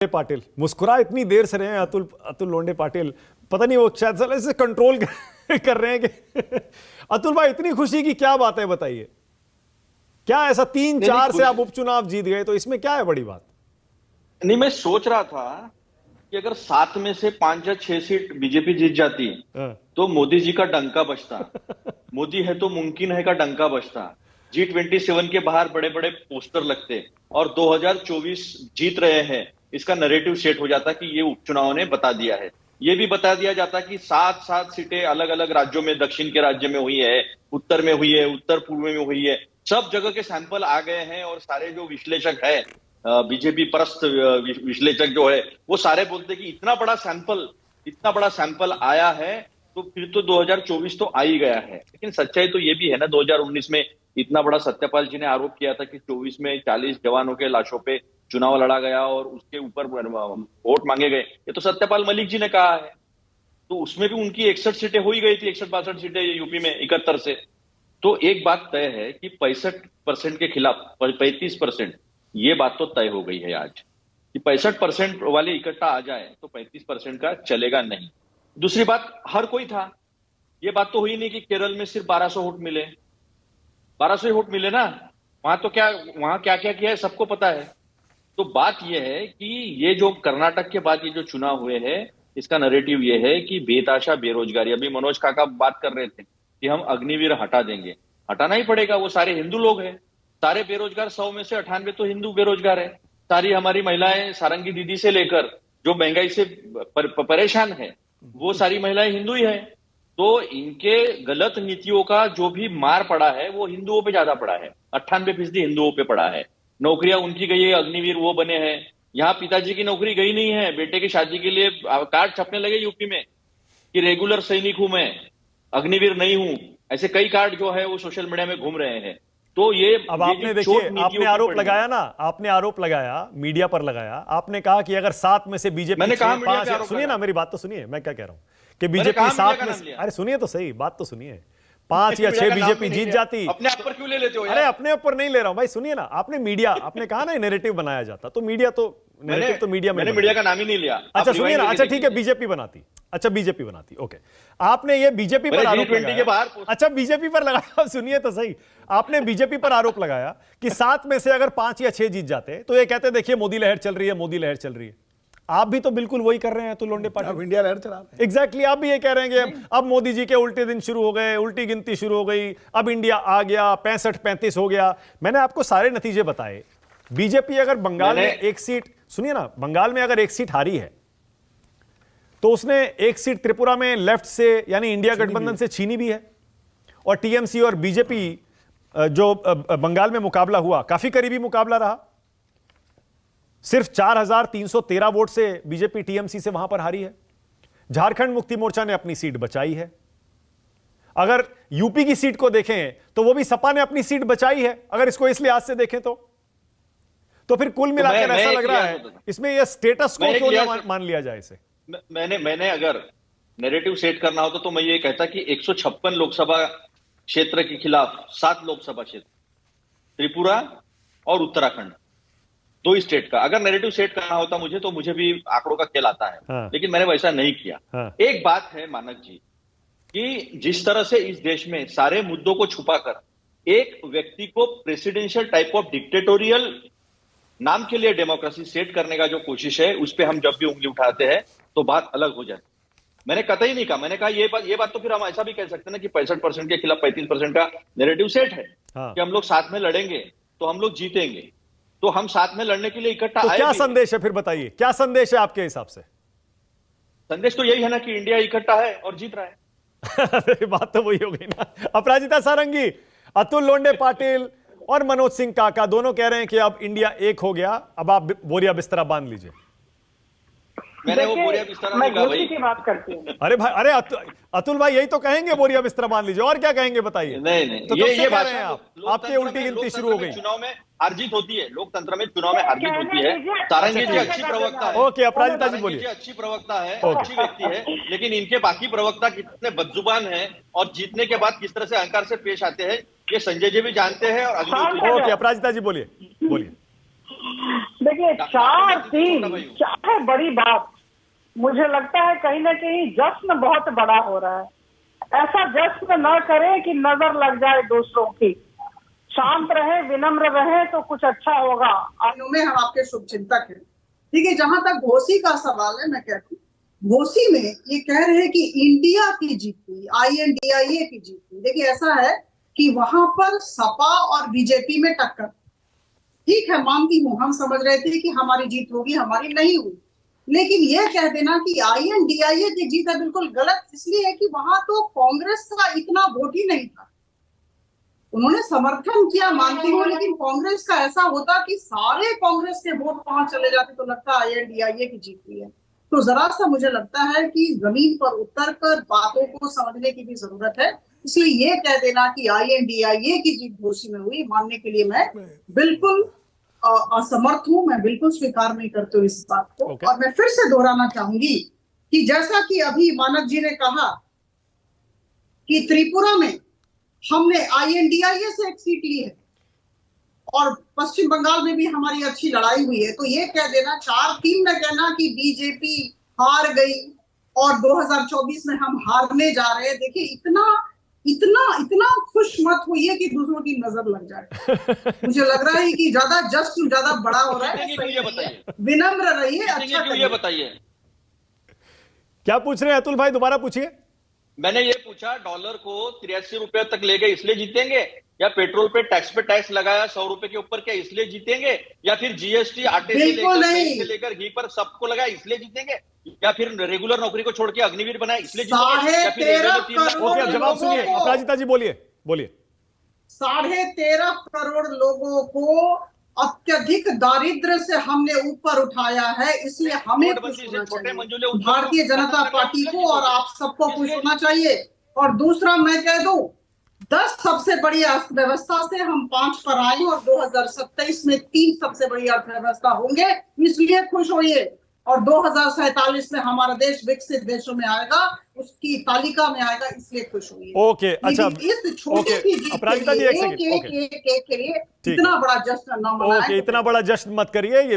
पाटिल मुस्कुरा इतनी देर से रहे हैं अतुल अतुल लोंडे पाटिल, पता नहीं वो शायद साला इसे कंट्रोल कर रहे हैं कि अतुल भाई इतनी खुशी की क्या बात है बताइए। क्या ऐसा 3-4 से आप उपचुनाव जीत गए तो इसमें क्या है बड़ी बात? नहीं, मैं सोच रहा था कि अगर 7 में से 5 या 6 सीट बीजेपी जीत जाती तो मोदी जी का डंका बजता। मोदी है तो मुमकिन है का डंका बजता। G27 के बाहर बड़े बड़े पोस्टर लगते और 2024 जीत रहे हैं इसका नैरेटिव सेट हो जाता कि ये उपचुनाव ने बता दिया है। ये भी बता दिया जाता कि 7-7 सीटें अलग अलग राज्यों में, दक्षिण के राज्य में हुई है, उत्तर में हुई है, उत्तर पूर्व में हुई है, सब जगह के सैंपल आ गए हैं और सारे जो विश्लेषक है, बीजेपी परस्त विश्लेषक जो है, वो सारे बोलते कि इतना बड़ा सैंपल आया है तो फिर तो 2024 तो आ ही गया है। लेकिन सच्चाई तो ये भी है ना, 2019 में इतना बड़ा सत्यपाल जी ने आरोप किया था कि 24 में 40 जवानों के लाशों पे चुनाव लड़ा गया और उसके ऊपर वोट मांगे गए। ये तो सत्यपाल मलिक जी ने कहा है। तो उसमें भी उनकी 61 सीटें हो ही गई थी, 61-62 सीटें यूपी में 71 से। तो एक बात तय है कि 65% के खिलाफ 35%, ये बात तो तय हो गई है आज कि 65% वाले इकट्ठा आ जाए तो 35% का चलेगा नहीं। दूसरी बात, हर कोई था, ये बात तो हुई नहीं कि केरल में सिर्फ 1200 वोट मिले। 1200 वोट मिले ना, वहां क्या क्या किया है सबको पता है। तो बात यह है कि ये जो कर्नाटक के बाद ये जो चुनाव हुए हैं, इसका नैरेटिव ये है कि बेताशा बेरोजगारी, अभी मनोज काका बात कर रहे थे कि हम अग्निवीर हटा देंगे। हटाना ही पड़ेगा, वो सारे हिंदू लोग हैं। सारे बेरोजगार 100 में से 98 तो हिंदू बेरोजगार है। सारी हमारी महिलाएं, सारंगी दीदी से लेकर जो महंगाई से परेशान है, वो सारी महिलाएं हिंदू ही है। तो इनके गलत नीतियों का जो भी मार पड़ा है वो हिंदुओं पे ज्यादा पड़ा है, 98% हिंदुओं पे पड़ा है। नौकरियां उनकी गई है, अग्निवीर वो बने हैं। यहाँ पिताजी की नौकरी गई नहीं है, बेटे की शादी के लिए कार्ड छपने लगे यूपी में कि रेगुलर सैनिक हूं मैं, अग्निवीर नहीं हूं। ऐसे कई कार्ड जो है वो सोशल मीडिया में घूम रहे हैं। तो ये अब आपने देखिए, आपने आरोप लगाया ना, आपने आरोप लगाया, मीडिया पर लगाया, आपने कहा कि अगर 7 में से बीजेपी, मैंने कहा 5, सुनिए ना मेरी बात तो सुनिए, मैं क्या कह रहा हूं कि बीजेपी 7 में से, अरे सुनिए तो सही, बात तो सुनिए, 5 या 6 बीजेपी जीत जाती। अपने आप पर क्यों ले लेते हो? अरे अपने ऊपर नहीं ले रहा हूं भाई, सुनिए ना, आपने मीडिया, आपने कहा ना नैरेटिव बनाया जाता, तो मीडिया तो नैरेटिव तो मीडिया में, मैंने मीडिया का नाम ही नहीं लिया। अच्छा सुनिए ना, अच्छा ठीक है, बीजेपी बनाती, अच्छा बीजेपी बनाती, ओके, आपने ये बीजेपी पर आरोप लगाया, अच्छा बीजेपी पर लगाया, सुनिए तो सही, आपने बीजेपी पर आरोप लगाया कि 7 में से अगर 5 या 6 जीत जाते तो ये कहते देखिए मोदी लहर चल रही है, मोदी लहर चल रही है। आप भी तो बिल्कुल वही कर रहे हैं, तो लोंडे पाटिल इंडिया लहर चला रहे हैं। एग्जैक्टली, आप भी ये कह रहे हैं कि अब मोदी जी के उल्टे दिन शुरू हो गए, उल्टी गिनती शुरू हो गई, अब इंडिया आ गया, 65-35 हो गया। मैंने आपको सारे नतीजे बताए। बीजेपी अगर बंगाल में एक सीट, सुनिए ना, बंगाल में अगर एक सीट हारी है तो उसने एक सीट त्रिपुरा में लेफ्ट से यानी इंडिया गठबंधन से छीनी भी है। और टीएमसी और बीजेपी जो बंगाल में मुकाबला हुआ, काफी करीबी मुकाबला रहा, सिर्फ 4313 वोट से बीजेपी टीएमसी से वहां पर हारी है। झारखंड मुक्ति मोर्चा ने अपनी सीट बचाई है। अगर यूपी की सीट को देखें तो वो भी सपा ने अपनी सीट बचाई है, अगर इसको इस लिहाज से देखें तो फिर कुल मिलाकर ऐसा लग रहा है इसमें यह स्टेटस को क्यों ना मान लिया जाए इसे। मैंने अगर नैरेटिव सेट करना होता तो मैं ये कहता कि 156 लोकसभा क्षेत्र के खिलाफ 7 लोकसभा क्षेत्र, त्रिपुरा और उत्तराखंड, 2 स्टेट का अगर नैरेटिव सेट करना होता मुझे, तो मुझे भी आंकड़ों का खेल आता है। हाँ। लेकिन मैंने वैसा नहीं किया। हाँ। एक बात है मानक जी कि जिस तरह से इस देश में सारे मुद्दों को छुपाकर एक व्यक्ति को प्रेसिडेंशियल टाइप ऑफ डिक्टेटोरियल नाम के लिए डेमोक्रेसी सेट करने का जो कोशिश है, उस पर हम जब भी उंगली उठाते हैं तो बात अलग हो जाती। मैंने कतई नहीं कहा, मैंने कहा ये बात तो फिर हम ऐसा भी कह सकते हैं ना कि 65% के खिलाफ 35% का नैरेटिव सेट है। हाँ। कि हम लोग साथ में लड़ेंगे तो हम लोग जीतेंगे, तो हम साथ में लड़ने के लिए इकट्ठा तो आए। क्या संदेश है फिर बताइए, क्या संदेश है आपके हिसाब से? संदेश तो यही है ना कि इंडिया इकट्ठा है और जीत रहा है। बात तो वही हो गई ना। अपराजिता सारंगी, अतुल लोंडे पाटिल और मनोज सिंह काका दोनों कह रहे हैं कि अब इंडिया एक हो गया, अब आप बोरिया बिस्तरा बांध लीजिए। मैंने वो बोरिया बिस्तरा नहीं कहा भाई। की बात करती हूं। अरे भाई, अरे अतुल भाई यही तो कहेंगे, बोरिया बिस्तरा बांध लीजिए, और क्या कहेंगे बताइए। नहीं, तो ये बात है आप, आपके उल्टी गिनती शुरू हो गई। चुनाव में हार जीत होती है, लोकतंत्र में चुनाव में हार जीत होती है। सारंगी जी अच्छी प्रवक्ता है। ओके, अपराजिता जी बोलिए। अच्छी प्रवक्ता है, अच्छी व्यक्ति है, लेकिन इनके बाकी प्रवक्ता कितने बदजुबान हैं और जीतने के बाद किस तरह से अहंकार से पेश आते हैं, ये संजय जी भी जानते हैं और अगली। ओके, अपराजिता जी बोलिए। देखिए, 4-3 चाहे बड़ी बात, मुझे लगता है कहीं ना कहीं जश्न बहुत बड़ा हो रहा है। ऐसा जश्न न करें कि नजर लग जाए दूसरों की। शांत रहे, विनम्र रहे तो कुछ अच्छा होगा। में हम आपके शुभचिंतक हैं। ठीक है, जहां तक घोसी का सवाल है, मैं कहती हूँ घोसी में ये कह रहे हैं कि इंडिया की जीत हुई, INDIA की जीत हुई। देखिए, ऐसा है कि वहां पर सपा और बीजेपी में टक्कर। ठीक है, मानती हूँ, हम समझ रहे थे कि हमारी जीत होगी, हमारी नहीं हुई। लेकिन यह कह देना कि INDIA की जीत है, बिल्कुल गलत। इसलिए है कि वहां तो कांग्रेस का इतना वोट ही नहीं था। उन्होंने समर्थन किया, मानती हूँ, लेकिन कांग्रेस का ऐसा होता कि सारे कांग्रेस के वोट वहां चले जाते तो लगता INDIA की जीत हुई है। तो जरा सा मुझे लगता है कि जमीन पर उतर कर बातों को समझने की भी जरूरत है। इसलिए ये कह देना कि INDIA की जीत घोसी में हुई, मानने के लिए मैं बिल्कुल असमर्थ हूं। मैं बिल्कुल स्वीकार नहीं करती हूँ इस बात को। और मैं फिर से दोहराना चाहूंगी कि जैसा कि अभी मानक जी ने कहा कि त्रिपुरा में हमने INDIA से एक सीट ली है और पश्चिम बंगाल में भी हमारी अच्छी लड़ाई हुई है। तो ये कह देना 4-3 में कहना कि बीजेपी हार गई और 2024 में हम हारने जा रहे हैं, देखिए इतना इतना इतना खुश मत होइए कि दूसरों की नजर लग जाए। मुझे लग रहा है कि ज्यादा जश्न ज्यादा बड़ा हो रहा है। विनम्र रहिए, अच्छा ये बताइए क्या पूछ रहे हैं अतुल भाई, दोबारा पूछिए। मैंने ये पूछा, डॉलर को 83 रुपए तक ले गए इसलिए जीतेंगे, या पेट्रोल पे टैक्स लगाया 100 रुपए के ऊपर, क्या इसलिए जीतेंगे, या फिर GST आटे से लेकर घी पर सबको लगाया इसलिए जीतेंगे, या फिर रेगुलर नौकरी को छोड़ के अग्निवीर बनाया इसलिए जीतेंगे, या फिर ओके, अब जवाब सुनिए, अपराजिता जी बोलिए। 13.5 करोड़ लोगों को अत्यधिक दारिद्र्य से हमने ऊपर उठाया है, इसलिए हमें खुश होना चाहिए, भारतीय जनता पार्टी को और आप सबको खुश होना चाहिए। और दूसरा मैं कह दूं, 10 सबसे बड़ी अर्थव्यवस्था से हम 5 पर आए और 2027 में 3 सबसे बड़ी अर्थव्यवस्था होंगे, इसलिए खुश होइए। और 2047 में हमारा देश विकसित देशों में आएगा, उसकी तालिका में आएगा, इसलिए खुश होइए। ओके, अच्छा, इस छोटी सी जीत अपराजिता जी एक के लिए इतना बड़ा जश्न न मनाएं। इतना बड़ा जश्न मत करिए। ये